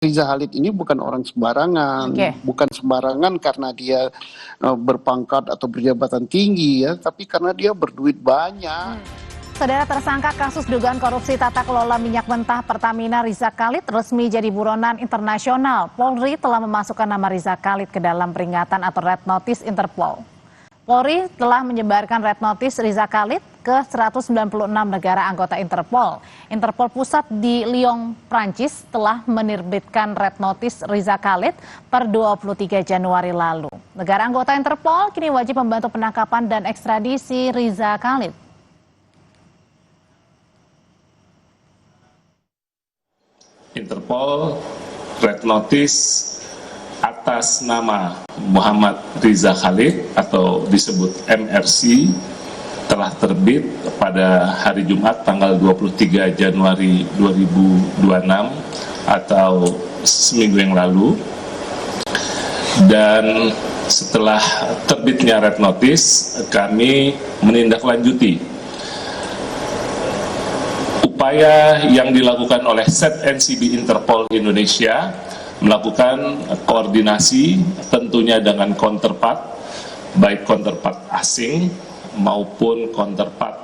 Riza Khalid ini bukan orang sembarangan, bukan sembarangan karena dia berpangkat atau berjabatan tinggi ya, tapi karena dia berduit banyak. Saudara, tersangka kasus dugaan korupsi tata kelola minyak mentah Pertamina Riza Khalid resmi jadi buronan internasional. Polri telah memasukkan nama Riza Khalid ke dalam peringatan atau Red Notice Interpol. Polri telah menyebarkan Red Notice Riza Khalid ke 196 negara anggota Interpol. Interpol pusat di Lyon, Prancis telah menerbitkan Red Notice Riza Khalid per 23 Januari lalu. Negara anggota Interpol kini wajib membantu penangkapan dan ekstradisi Riza Khalid. Interpol Red Notice atas nama Muhammad Riza Khalid atau disebut MRC telah terbit pada hari Jumat tanggal 23 Januari 2026 atau seminggu yang lalu. Dan setelah terbitnya Red Notice, kami menindaklanjuti upaya yang dilakukan oleh SET-NCB Interpol Indonesia melakukan koordinasi tentunya dengan counterpart, baik counterpart asing maupun counterpart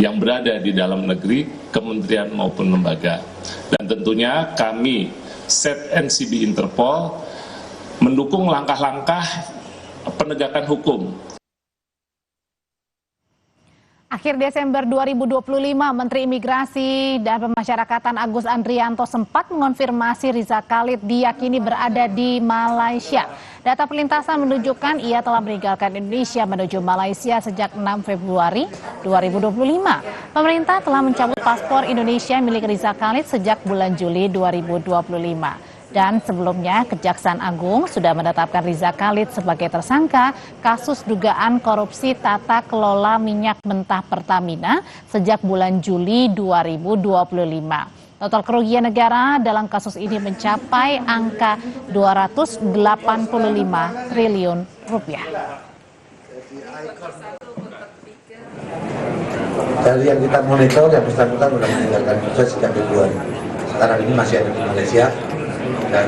yang berada di dalam negeri, kementerian maupun lembaga. Dan tentunya kami, SET-NCB Interpol, mendukung langkah-langkah penegakan hukum. Akhir Desember 2025, Menteri Imigrasi dan Pemasyarakatan Agus Andrianto sempat mengonfirmasi Riza Khalid diyakini berada di Malaysia. Data pelintasan menunjukkan ia telah meninggalkan Indonesia menuju Malaysia sejak 6 Februari 2025. Pemerintah telah mencabut paspor Indonesia milik Riza Khalid sejak bulan Juli 2025. Dan sebelumnya, Kejaksaan Agung sudah menetapkan Riza Khalid sebagai tersangka kasus dugaan korupsi tata kelola minyak mentah Pertamina sejak bulan Juli 2025. Total kerugian negara dalam kasus ini mencapai angka 285 triliun rupiah. Dari yang kita monitor, yang bersangkutan sudah meninggalkan Indonesia sejak Februari. Sekarang ini masih ada di Malaysia. Dan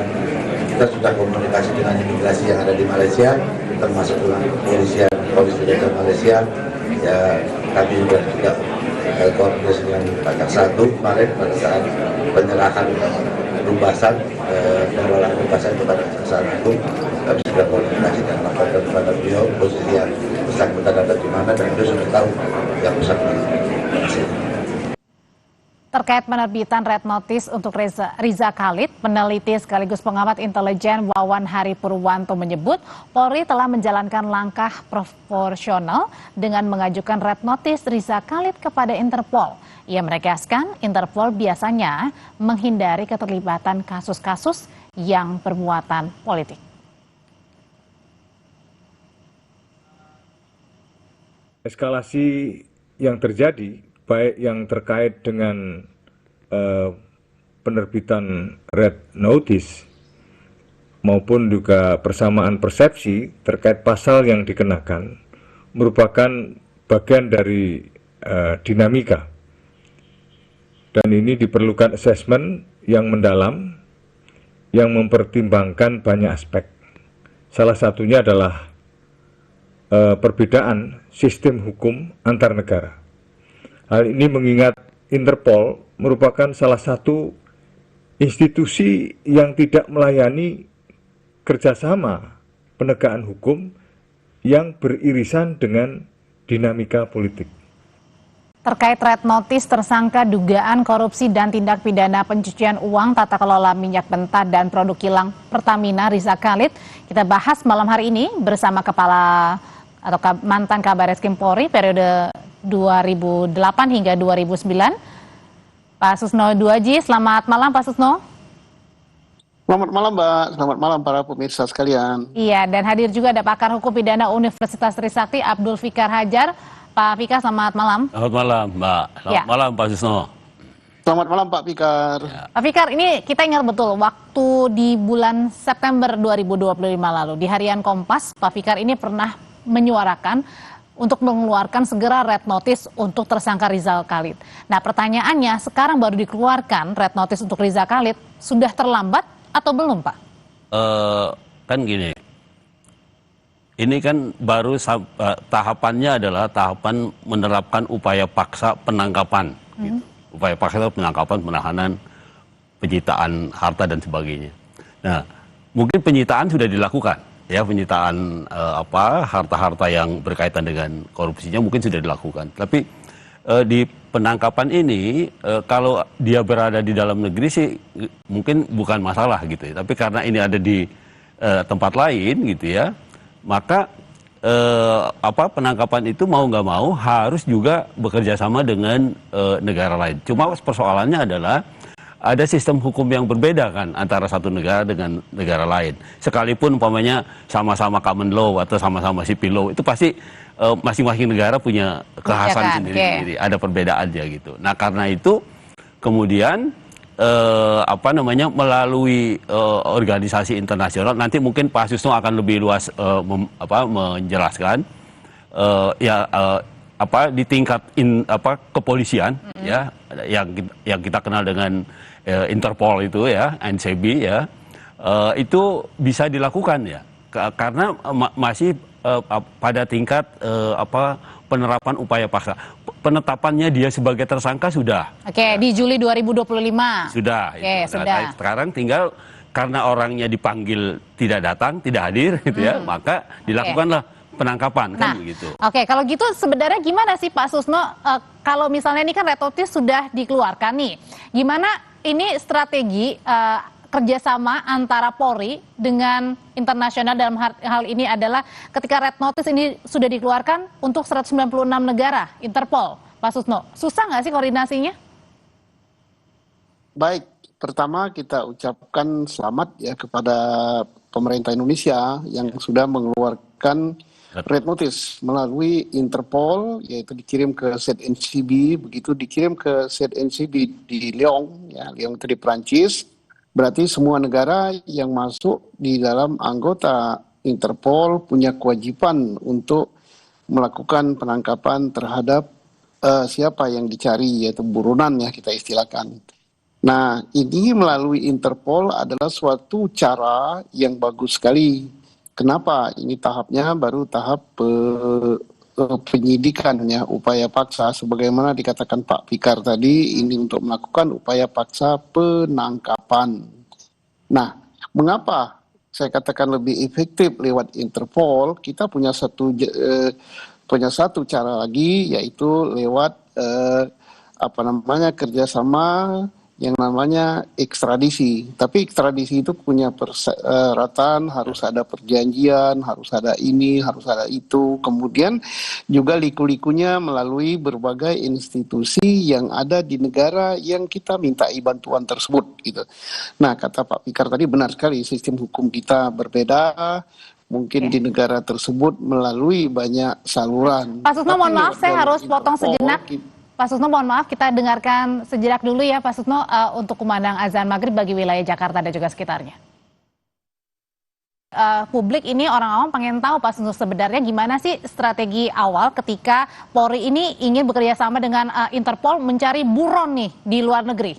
kita sudah komunikasi dengan imigrasi yang ada di Malaysia, termasuk polisi dari Malaysia. Ya, kami juga koordinasi dengan Pak Jaksa Agung kemarin pada saat penyerahan rubasan, pengelolaan rubasan kepada Kejaksaan Agung. Kami sudah koordinasi dan laporkan kepada beliau posisi yang bersangkutan ada di mana, dan beliau sudah tahu yang bersangkutan. Terkait penerbitan Red Notice untuk Riza Khalid, peneliti sekaligus pengamat intelijen Wawan Hari Purwanto menyebut Polri telah menjalankan langkah proporsional dengan mengajukan Red Notice Riza Khalid kepada Interpol. Ia menegaskan Interpol biasanya menghindari keterlibatan kasus-kasus yang bermuatan politik. Eskalasi yang terjadi baik yang terkait dengan penerbitan Red Notice maupun juga persamaan persepsi terkait pasal yang dikenakan merupakan bagian dari dinamika, dan ini diperlukan asesmen yang mendalam yang mempertimbangkan banyak aspek. Salah satunya adalah perbedaan sistem hukum antar negara. Hal ini mengingat Interpol merupakan salah satu institusi yang tidak melayani kerjasama penegakan hukum yang beririsan dengan dinamika politik. Terkait Red Notice tersangka dugaan korupsi dan tindak pidana pencucian uang tata kelola minyak mentah dan produk kilang Pertamina Riza Khalid, kita bahas malam hari ini bersama Kepala atau mantan Kabar Eskrim Polri periode 2008 hingga 2009, Pak Susno Duaji. Selamat malam Pak Susno. Selamat malam Mbak, selamat malam para pemirsa sekalian. Iya, dan hadir juga ada pakar hukum pidana Universitas Trisakti Abdul Fikar Hajar. Pak Fikar, selamat malam. Selamat malam Mbak, selamat malam Pak Susno. Selamat malam Pak Fikar. Pak Fikar, ini kita ingat betul waktu di bulan September 2025 lalu di Harian Kompas, Pak Fikar ini pernah menyuarakan untuk mengeluarkan segera Red Notice untuk tersangka Riza Khalid. Nah, pertanyaannya sekarang baru dikeluarkan Red Notice untuk Riza Khalid, sudah terlambat atau belum, Pak? Kan gini, ini kan baru tahapannya adalah tahapan menerapkan upaya paksa penangkapan. Gitu. Upaya paksa penangkapan, penahanan, penyitaan harta dan sebagainya. Nah, mungkin penyitaan sudah dilakukan, ya penyitaan harta-harta yang berkaitan dengan korupsinya mungkin sudah dilakukan. Tapi di penangkapan ini kalau dia berada di dalam negeri sih mungkin bukan masalah gitu ya. Tapi karena ini ada di tempat lain gitu ya, maka penangkapan itu mau nggak mau harus juga bekerja sama dengan negara lain. Cuma persoalannya adalah ada sistem hukum yang berbeda kan antara satu negara dengan negara lain. Sekalipun umpamanya sama-sama common law atau sama-sama civil law, itu pasti masing-masing negara punya kekhasan sendiri-sendiri. Ada perbedaannya gitu. Nah karena itu kemudian melalui organisasi internasional, nanti mungkin Pak Susno akan lebih luas menjelaskan di tingkat kepolisian ya yang kita kenal dengan Interpol itu ya, NCB ya, itu bisa dilakukan ya karena masih pada tingkat penerapan upaya paksa. Penetapannya dia sebagai tersangka sudah. Oke, di Juli 2025. Sudah. Oke, sudah. Sekarang tinggal karena orangnya dipanggil tidak datang, tidak hadir gitu ya, maka dilakukanlah penangkapan kan begitu. Oke, kalau gitu sebenarnya gimana sih Pak Susno, kalau misalnya ini kan red notice sudah dikeluarkan nih, gimana ini strategi kerjasama antara Polri dengan internasional dalam hal ini adalah ketika red notice ini sudah dikeluarkan untuk 196 negara Interpol, Pak Susno, susah nggak sih koordinasinya? Baik, pertama kita ucapkan selamat ya kepada pemerintah Indonesia yang sudah mengeluarkan red notice melalui Interpol, yaitu dikirim ke ZNCB, begitu dikirim ke ZNCB di Lyon, ya Lyon itu di Prancis, berarti semua negara yang masuk di dalam anggota Interpol punya kewajiban untuk melakukan penangkapan terhadap siapa yang dicari, yaitu buronan ya kita istilahkan. Nah, ini melalui Interpol adalah suatu cara yang bagus sekali. Kenapa? Ini tahapnya baru tahap penyidikan ya, upaya paksa. Sebagaimana dikatakan Pak Fikar tadi, ini untuk melakukan upaya paksa penangkapan. Nah, mengapa saya katakan lebih efektif lewat Interpol? Kita punya satu cara lagi, yaitu lewat kerjasama yang namanya ekstradisi. Tapi ekstradisi itu punya persyaratan, harus ada perjanjian, harus ada ini, harus ada itu. Kemudian juga liku-likunya melalui berbagai institusi yang ada di negara yang kita mintai bantuan tersebut. Gitu. Nah, kata Pak Fikar tadi benar sekali, sistem hukum kita berbeda. Mungkin di negara tersebut melalui banyak saluran. Pak Susno, mohon maaf, saya harus potong sejenak. Pak Susno, mohon maaf, kita dengarkan sejenak dulu ya Pak Susno untuk kumandang azan maghrib bagi wilayah Jakarta dan juga sekitarnya. Publik ini orang awam pengen tahu Pak Susno sebenarnya gimana sih strategi awal ketika Polri ini ingin bekerja sama dengan Interpol mencari buron nih di luar negeri.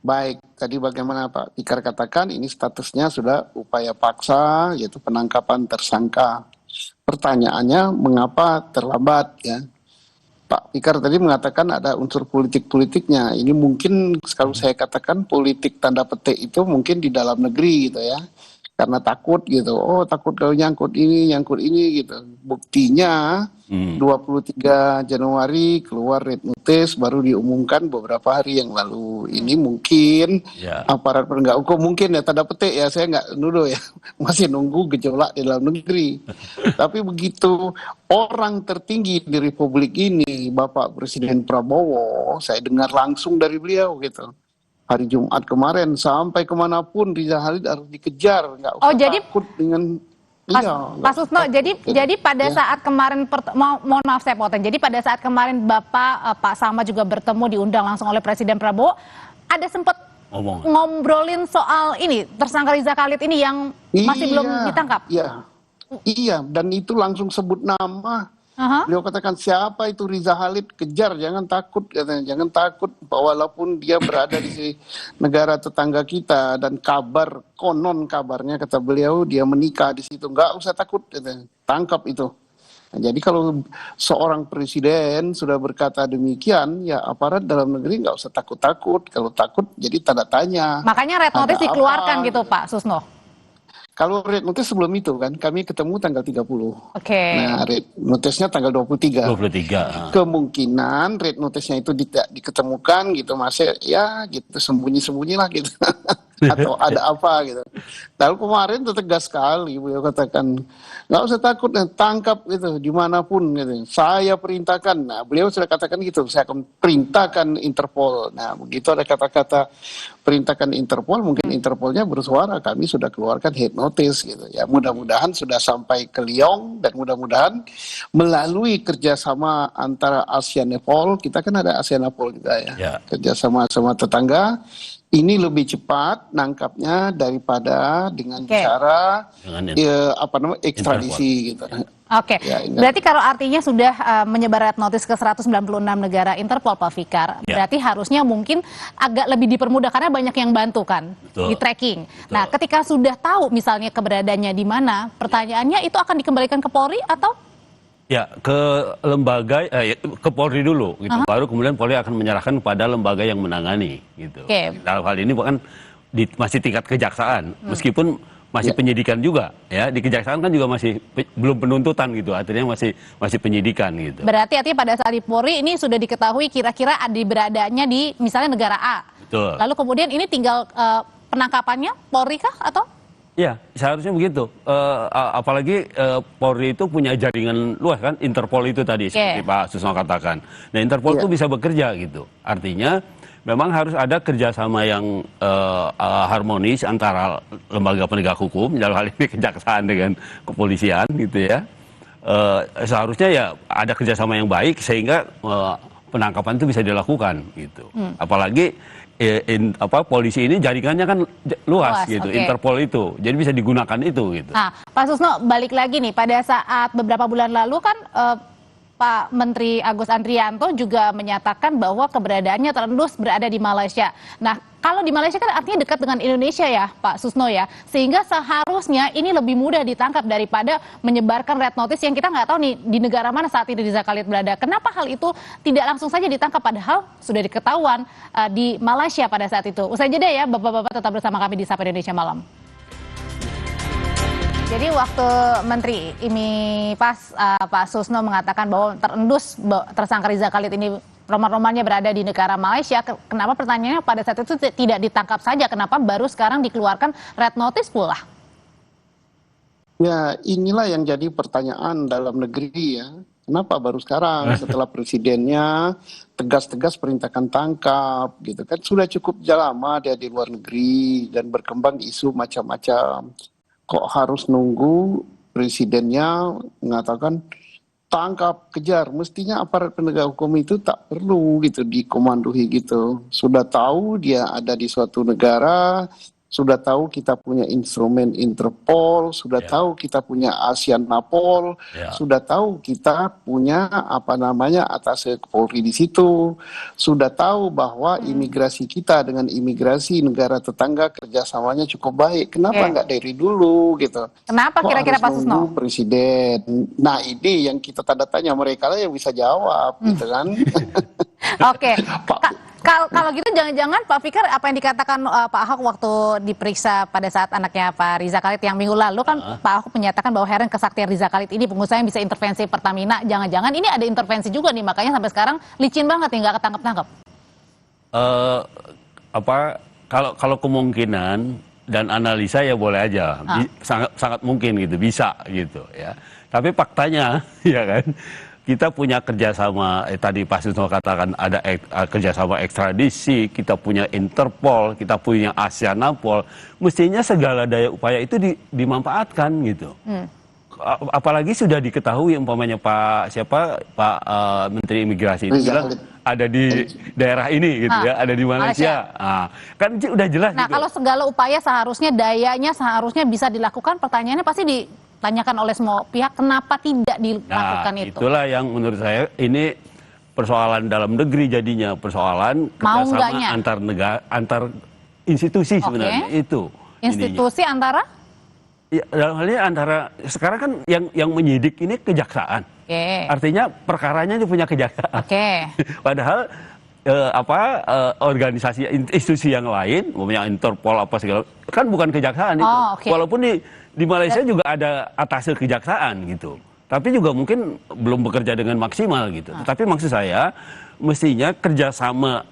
Baik, tadi bagaimana Pak Fikar katakan ini statusnya sudah upaya paksa, yaitu penangkapan tersangka. Pertanyaannya mengapa terlambat ya? Pak Fikar tadi mengatakan ada unsur politik-politiknya. Ini mungkin kalau saya katakan politik tanda petik itu mungkin di dalam negeri gitu ya. Karena takut gitu. Oh, takut kalau nyangkut ini gitu. Buktinya 23 Januari keluar red notice baru diumumkan beberapa hari yang lalu. Ini mungkin aparat penegak hukum mungkin ya tanda petik ya, saya nggak nuduh ya. Masih nunggu gejolak di dalam negeri. Tapi begitu orang tertinggi di Republik ini, Bapak Presiden Prabowo, saya dengar langsung dari beliau gitu. Hari Jumat kemarin sampai kemanapun Riza Khalid harus dikejar, nggak usah takut dengan Pak Susno, jadi pada saat kemarin, mohon maaf saya potong, jadi pada saat kemarin Bapak Pak Sama juga bertemu diundang langsung oleh Presiden Prabowo, ada sempat ngobrolin soal ini tersangka Riza Khalid ini yang masih belum ditangkap. Iya, dan itu langsung sebut nama Aha. Beliau katakan siapa itu Riza Khalid, kejar, jangan takut, katanya, jangan takut, walaupun dia berada di negara tetangga kita dan konon kabarnya kata beliau dia menikah di situ, nggak usah takut, katanya, tangkap itu. Nah, jadi kalau seorang presiden sudah berkata demikian, ya aparat dalam negeri nggak usah takut-takut. Kalau takut jadi tanda tanya. Makanya red notice Ada dikeluarkan apa? gitu Pak Susno. Kalau red notice sebelum itu kan, kami ketemu tanggal 30. Oke. Nah, red notice-nya tanggal 23. 23. Kemungkinan red notice-nya itu tidak diketemukan gitu, masih ya gitu sembunyi-sembunyi lah gitu. Atau ada apa gitu. Lalu kemarin itu tegas sekali beliau katakan, nggak usah takut, tangkap gitu dimanapun gitu. Saya perintahkan. Nah, beliau sudah katakan gitu, saya akan perintahkan Interpol. Nah, begitu ada kata-kata perintahkan Interpol, mungkin Interpolnya bersuara, kami sudah keluarkan head notice gitu. Ya mudah-mudahan sudah sampai ke Lyon dan mudah-mudahan melalui kerjasama antara ASEAN-Nepal, kita kan ada ASEAN-Nepal juga ya, Ya. kerjasama sama tetangga. Ini lebih cepat nangkapnya daripada dengan Oke. cara Dengan ekstradisi gitu. Oke, Ya, ingat. berarti kalau artinya sudah menyebar red notice ke 196 negara Interpol, Pak Fikar, Ya. berarti harusnya mungkin agak lebih dipermudah karena banyak yang bantu kan Betul. di tracking. Nah, ketika sudah tahu misalnya keberadaannya di mana, pertanyaannya itu akan dikembalikan ke Polri atau? Ya, ke lembaga, ke Polri dulu, gitu. Baru kemudian Polri akan menyerahkan kepada lembaga yang menangani, gitu. Oke. Dalam hal ini bahkan masih tingkat kejaksaan, meskipun masih penyidikan juga, ya. Di kejaksaan kan juga masih belum penuntutan, gitu. Artinya masih penyidikan, gitu. Berarti artinya pada saat di Polri ini sudah diketahui kira-kira beradaannya di misalnya negara A. Betul. Lalu kemudian ini tinggal penangkapannya Polri kah atau? Ya, seharusnya begitu. Apalagi Polri itu punya jaringan luas kan, Interpol itu tadi seperti Pak Susno katakan. Nah, Interpol itu bisa bekerja gitu. Artinya memang harus ada kerjasama yang harmonis antara lembaga penegak hukum, dalam hal ini kejaksaan dengan kepolisian gitu ya. Seharusnya ya ada kerjasama yang baik sehingga penangkapan itu bisa dilakukan gitu. Apalagi polisi ini jaringannya kan luas gitu, oke. Interpol itu, jadi bisa digunakan itu gitu. Nah, Pak Susno balik lagi nih, pada saat beberapa bulan lalu kan Pak Menteri Agus Andrianto juga menyatakan bahwa keberadaannya terendus berada di Malaysia. Nah, kalau di Malaysia kan artinya dekat dengan Indonesia ya, Pak Susno ya, sehingga seharusnya ini lebih mudah ditangkap daripada menyebarkan red notice yang kita nggak tahu nih di negara mana saat ini Riza Khalid berada. Kenapa hal itu tidak langsung saja ditangkap padahal sudah diketahuan di Malaysia pada saat itu? Usai jeda ya, Bapak-bapak tetap bersama kami di Sapa Indonesia Malam. Jadi waktu Menteri Pak Susno mengatakan bahwa terendus tersangka Riza Khalid ini roman-romannya berada di negara Malaysia, kenapa pertanyaannya pada saat itu tidak ditangkap saja? Kenapa baru sekarang dikeluarkan red notice pula? Ya, inilah yang jadi pertanyaan dalam negeri ya. Kenapa baru sekarang setelah presidennya tegas-tegas perintahkan tangkap gitu kan, sudah cukup lama dia di luar negeri dan berkembang isu macam-macam. Kok harus nunggu presidennya mengatakan tangkap, kejar? Mestinya aparat penegak hukum itu tak perlu gitu dikomandoi gitu. Sudah tahu dia ada di suatu negara, sudah tahu kita punya instrumen Interpol, sudah tahu kita punya ASEAN-Napol, sudah tahu kita punya atasnya Polri di situ, sudah tahu bahwa imigrasi kita dengan imigrasi negara tetangga kerjasamanya cukup baik. Kenapa nggak dari dulu gitu? Kenapa kira-kira Pak Susno? Presiden. Nah ini yang kita tanda tanya, mereka lah yang bisa jawab gitu kan. Oke. Kalau gitu jangan-jangan Pak Fikar apa yang dikatakan Pak Ahok waktu diperiksa pada saat anaknya Pak Riza Khalid yang minggu lalu kan Pak Ahok menyatakan bahwa heran kesaktian Riza Khalid ini pengusaha yang bisa intervensi Pertamina, jangan-jangan ini ada intervensi juga nih, makanya sampai sekarang licin banget nih nggak ketangkep-tangkep. Kalau kemungkinan dan analisa ya boleh aja, sangat mungkin gitu, bisa gitu ya. Tapi faktanya ya kan, kita punya kerjasama, tadi Pak Susno katakan ada kerjasama ekstradisi, kita punya Interpol, kita punya ASEAN-Napol, mestinya segala daya upaya itu dimanfaatkan gitu. Apalagi sudah diketahui umpamanya Pak Menteri Imigrasi itu bilang ada di daerah ini gitu ya, ada di Malaysia. Kan udah jelas. Nah, gitu. kalau segala upaya seharusnya dayanya seharusnya bisa dilakukan, pertanyaannya pasti dipertanyakan oleh semua pihak, kenapa tidak dilakukan itu? Itulah yang menurut saya ini persoalan dalam negeri jadinya, persoalan kerjasama antar negara, antar institusi sebenarnya itu. Institusi ininya. Antara? Ya, dalam hal ini antara sekarang kan yang menyidik ini kejaksaan. Artinya perkaranya itu punya kejaksaan. Padahal organisasi institusi yang lain, namanya Interpol apa segala, kan bukan kejaksaan itu. Walaupun di Malaysia juga ada atasnya kejaksaan gitu. Tapi juga mungkin belum bekerja dengan maksimal gitu. Tapi maksud saya mestinya kerjasama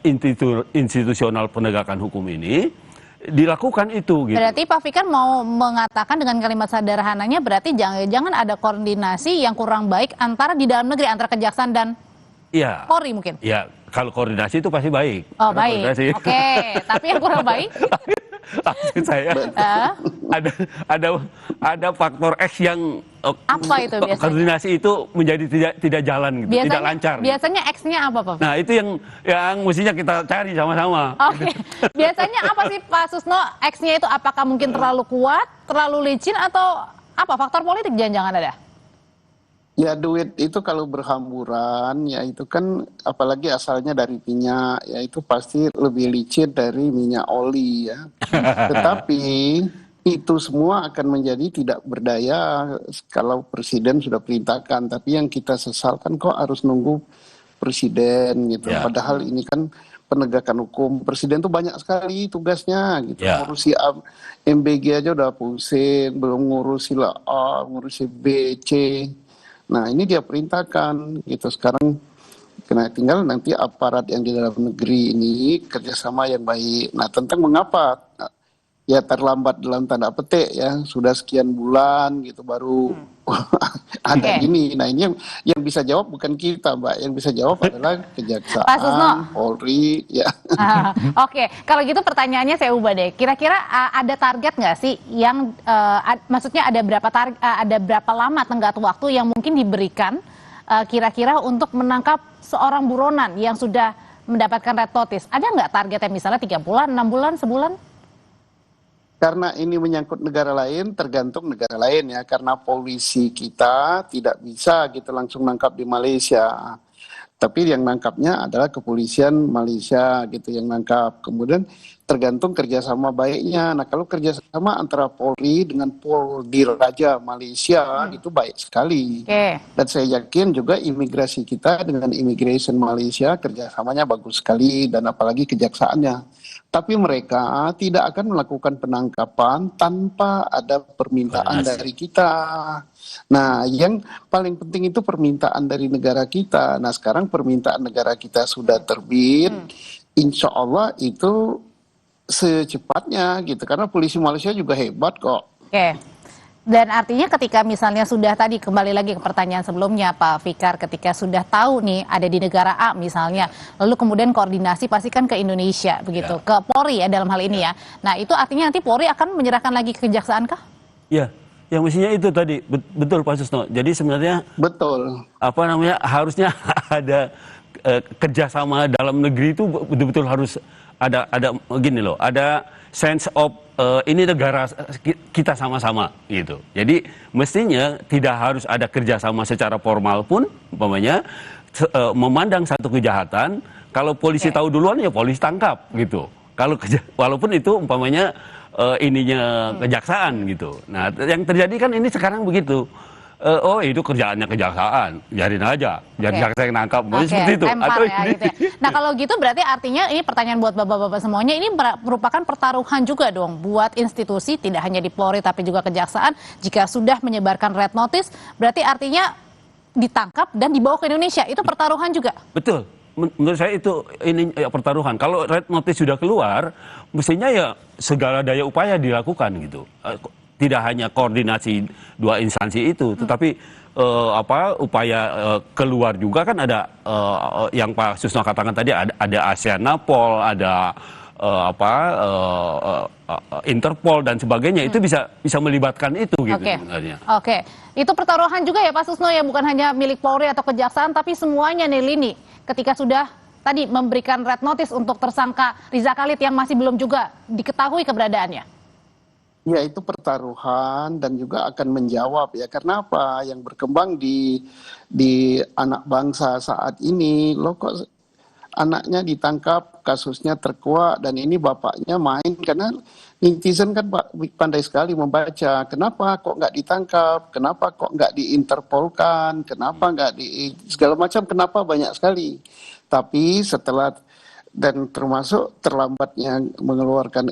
institusional penegakan hukum ini dilakukan itu gitu. Berarti Pak Fikar mau mengatakan dengan kalimat sederhananya berarti jangan ada koordinasi yang kurang baik antara di dalam negeri, antara kejaksaan dan Polri mungkin? Ya, kalau koordinasi itu pasti baik. Oh, baik. Oke, tapi yang kurang baik? Maksud saya ada faktor X yang apa itu biasanya? Koordinasi itu menjadi tidak jalan gitu, tidak lancar. Biasanya X-nya apa, Pak? Nah, itu yang mestinya kita cari sama-sama. Biasanya apa sih Pak Susno, X-nya itu apakah mungkin terlalu kuat, terlalu licin, atau apa faktor politik jangan-jangan ada? Ya, duit itu kalau berhamburan, ya itu kan apalagi asalnya dari minyak, ya itu pasti lebih licin dari minyak oli ya. Tetapi itu semua akan menjadi tidak berdaya kalau presiden sudah perintahkan. Tapi yang kita sesalkan kok harus nunggu presiden gitu. Padahal ini kan penegakan hukum. Presiden tuh banyak sekali tugasnya gitu. Ngurusi MBG aja udah pusing, belum ngurusi A, ngurusi B, C. Nah, ini dia perintahkan gitu. Sekarang tinggal nanti aparat yang di dalam negeri ini kerjasama yang baik. Nah, tentang mengapa ya terlambat dalam tanda petik ya, sudah sekian bulan gitu baru ada ini. Nah, ini yang bisa jawab bukan kita, Mbak. Yang bisa jawab adalah Kejaksaan, Polri ya. Oke, kalau gitu pertanyaannya saya ubah deh. Kira-kira ada target nggak sih yang maksudnya ada berapa lama tenggat waktu yang mungkin diberikan kira-kira untuk menangkap seorang buronan yang sudah mendapatkan red notice? Ada nggak targetnya misalnya 3 bulan, 6 bulan, sebulan? Karena ini menyangkut negara lain, tergantung negara lain ya. Karena polisi kita tidak bisa gitu langsung nangkap di Malaysia. Tapi yang nangkapnya adalah kepolisian Malaysia gitu yang nangkap. Kemudian tergantung kerjasama baiknya. Nah, kalau kerjasama antara Polri dengan Poldiraja Malaysia itu baik sekali. Dan saya yakin juga imigrasi kita dengan Immigration Malaysia kerjasamanya bagus sekali, dan apalagi kejaksaannya. Tapi mereka tidak akan melakukan penangkapan tanpa ada permintaan dari kita. Nah, yang paling penting itu permintaan dari negara kita. Nah, sekarang permintaan negara kita sudah terbit. Insya Allah itu secepatnya gitu. Karena polisi Malaysia juga hebat kok. Dan artinya ketika misalnya sudah tadi, kembali lagi ke pertanyaan sebelumnya Pak Fikar, ketika sudah tahu nih ada di negara A misalnya, lalu kemudian koordinasi pasti kan ke Indonesia begitu, ke Polri ya dalam hal ini ya. Nah, itu artinya nanti Polri akan menyerahkan lagi ke kejaksaan kah? Ya, yang mestinya itu tadi, betul Pak Susno. Jadi sebenarnya harusnya ada kerjasama dalam negeri itu betul-betul harus ada gini loh, ada sense of ini negara kita sama-sama gitu. Jadi mestinya tidak harus ada kerjasama secara formal pun, umpamanya memandang satu kejahatan, kalau polisi tahu duluan ya polisi tangkap gitu. Kalau walaupun itu umpamanya ininya kejaksaan gitu. Nah, yang terjadi kan ini sekarang begitu. Oh, itu kerjaannya kejaksaan, biarin aja, biar jaksa yang nangkap, seperti itu. Atau ya, gitu ya. Nah, kalau gitu berarti artinya ini pertanyaan buat bapak-bapak semuanya, ini merupakan pertaruhan juga dong buat institusi, tidak hanya di Polri tapi juga kejaksaan. Jika sudah menyebarkan red notice, berarti artinya ditangkap dan dibawa ke Indonesia, itu pertaruhan juga? Betul. Menurut saya itu ini pertaruhan. Kalau red notice sudah keluar, mestinya ya segala daya upaya dilakukan gitu. Tidak hanya koordinasi dua instansi itu, tetapi upaya keluar juga kan ada yang Pak Susno katakan tadi, ada ASEAN-Napol, ada Interpol dan sebagainya. Itu bisa melibatkan itu gitu sebenarnya. Itu pertaruhan juga ya Pak Susno ya, bukan hanya milik Polri atau kejaksaan, tapi semuanya nih lini ketika sudah tadi memberikan red notice untuk tersangka Riza Khalid yang masih belum juga diketahui keberadaannya. Ya itu pertaruhan dan juga akan menjawab ya. Karena apa? Yang berkembang di anak bangsa saat ini, loh kok anaknya ditangkap, kasusnya terkuak, dan ini bapaknya main. Karena netizen kan pandai sekali membaca, kenapa kok nggak ditangkap, kenapa kok nggak diinterpolkan, kenapa nggak di segala macam, kenapa banyak sekali. Tapi setelah dan termasuk terlambatnya mengeluarkan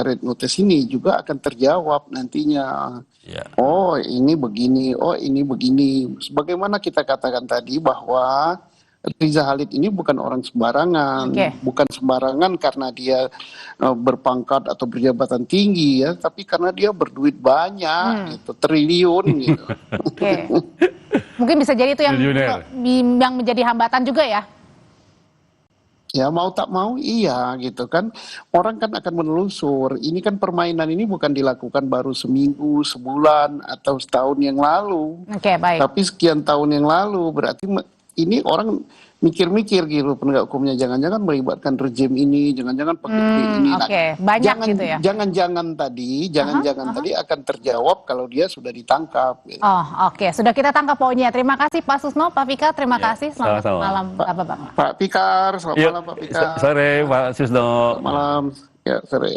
red notice ini juga akan terjawab nantinya. Ya. Oh ini begini, oh ini begini. Sebagaimana kita katakan tadi bahwa Riza Khalid ini bukan orang sembarangan, bukan sembarangan karena dia berpangkat atau berjabatan tinggi ya, tapi karena dia berduit banyak, gitu, triliun gitu. Oke. Mungkin bisa jadi itu yang menjadi hambatan juga ya. Ya mau tak mau iya gitu kan. Orang kan akan menelusur. Ini kan permainan ini bukan dilakukan baru seminggu, sebulan, atau setahun yang lalu. Oke, baik. Tapi sekian tahun yang lalu. Berarti ini orang mikir-mikir gitu penegak hukumnya. Jangan-jangan melibatkan rejim ini, jangan-jangan pegawai ini. Oke, banyak gitu ya. Jangan-jangan tadi akan terjawab kalau dia sudah ditangkap. Gitu. Oh, oke. Sudah kita tangkap poinnya. Terima kasih Pak Susno, Pak Fikar, terima kasih. Selamat malam, Bapak-Bapak. Pak Fikar, selamat malam Pak Fikar. Sore Pak Susno. Selamat malam. Ya, sore.